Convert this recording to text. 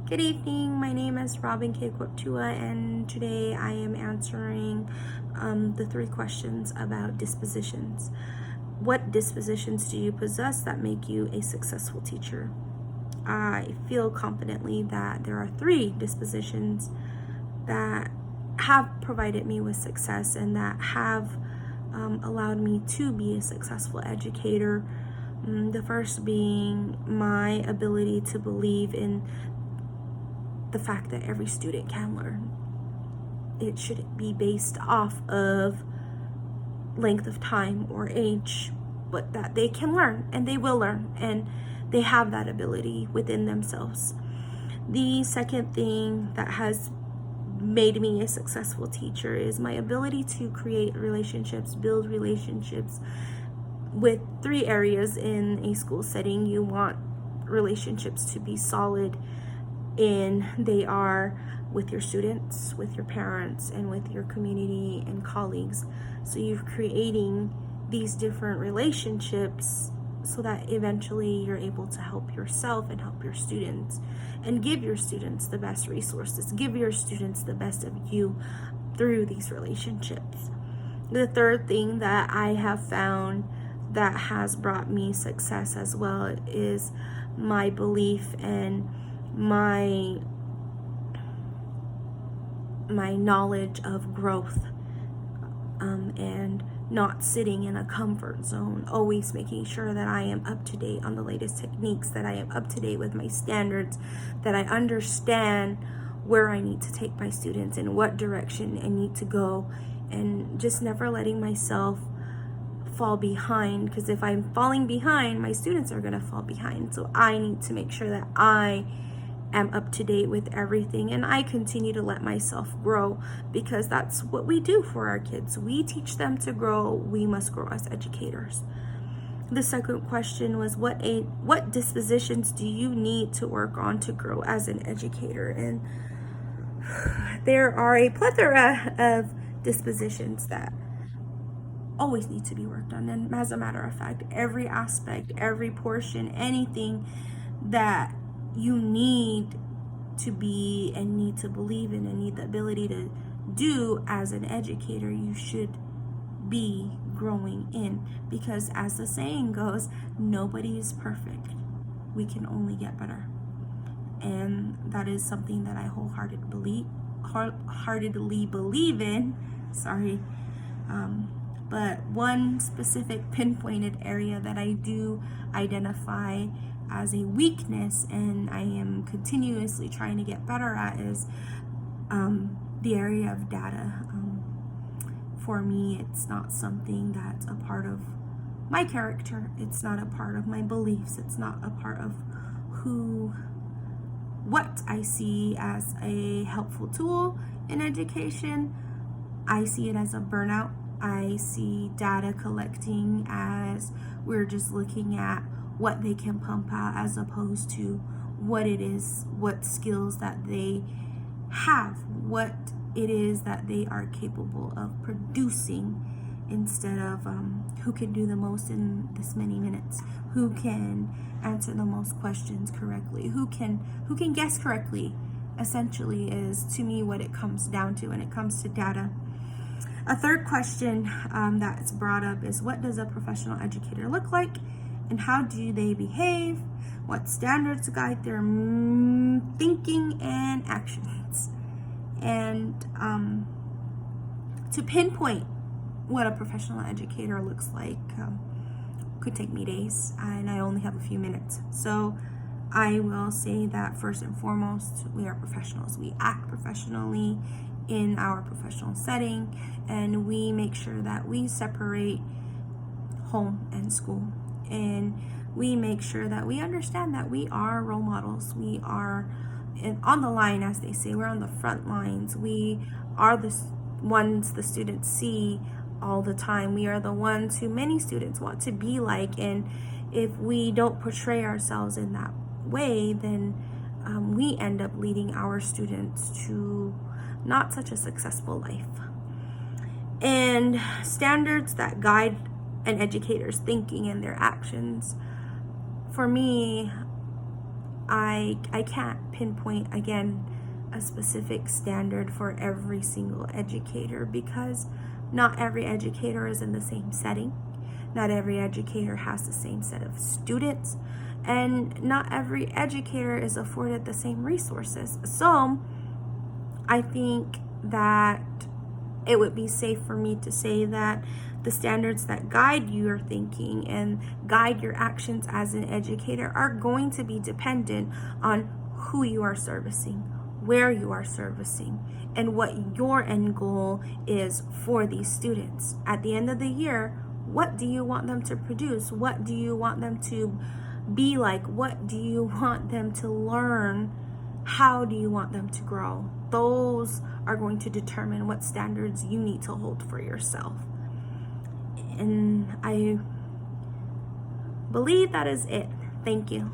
Good evening. My name is Robin K. Kwaptua, and today I am answering the 3 questions about dispositions. What dispositions do you possess that make you a successful teacher? I feel confidently that there are 3 dispositions that have provided me with success and that have allowed me to be a successful educator. The first being my ability to believe in the fact that every student can learn. It shouldn't be based off of length of time or age, but that they can learn and they will learn and they have that ability within themselves. The second thing that has made me a successful teacher is my ability to create relationships, build relationships with 3 areas in a school setting. You want relationships to be solid, and they are with your students, with your parents, and with your community and colleagues. So you're creating these different relationships so that eventually you're able to help yourself and help your students and give your students the best resources, give your students the best of you through these relationships. The third thing that I have found that has brought me success as well is my belief and my knowledge of growth, and not sitting in a comfort zone, always making sure that I am up to date on the latest techniques, that I am up to date with my standards, that I understand where I need to take my students and what direction I need to go, and just never letting myself fall behind, because if I'm falling behind, my students are going to fall behind. So I need to make sure that I am up to date with everything, and I continue to let myself grow, because that's what we do for our kids. We teach them to grow. We must grow as educators. The second question was, what dispositions do you need to work on to grow as an educator? And there are a plethora of dispositions that always need to be worked on. And as a matter of fact, every aspect, every portion, anything that you need to be and need to believe in and need the ability to do as an educator, you should be growing in, because as the saying goes, nobody is perfect. We can only get better. And that is something that I wholeheartedly believe in. But one specific pinpointed area that I do identify as a weakness, and I am continuously trying to get better at, is the area of data. For me, it's not something that's a part of my character. It's not a part of my beliefs. It's not a part of what I see as a helpful tool in education. I see it as a burnout. I see data collecting as we're just looking at what they can pump out, as opposed to what it is, what skills that they have, what it is that they are capable of producing, instead of who can do the most in this many minutes, who can answer the most questions correctly, who can guess correctly. Essentially is, to me, what it comes down to when it comes to data. A third question that's brought up is, what does a professional educator look like, and how do they behave? What standards guide their thinking and actions? And to pinpoint what a professional educator looks like could take me days, and I only have a few minutes. So I will say that first and foremost, we are professionals. We act professionally in our professional setting, and we make sure that we separate home and school, and we make sure that we understand that we are role models. We are on the line, as they say. We're on the front lines. We are the ones the students see all the time. We are the ones who many students want to be like, and if we don't portray ourselves in that way, then we end up leading our students to not such a successful life. And standards that guide an educator's thinking and their actions, for me, I can't pinpoint, again, a specific standard for every single educator, because not every educator is in the same setting. Not every educator has the same set of students, and not every educator is afforded the same resources. So I think that it would be safe for me to say that the standards that guide your thinking and guide your actions as an educator are going to be dependent on who you are servicing, where you are servicing, and what your end goal is for these students. At the end of the year, what do you want them to produce? What do you want them to be like? What do you want them to learn? How do you want them to grow? Those are going to determine what standards you need to hold for yourself. And I believe that is it. Thank you.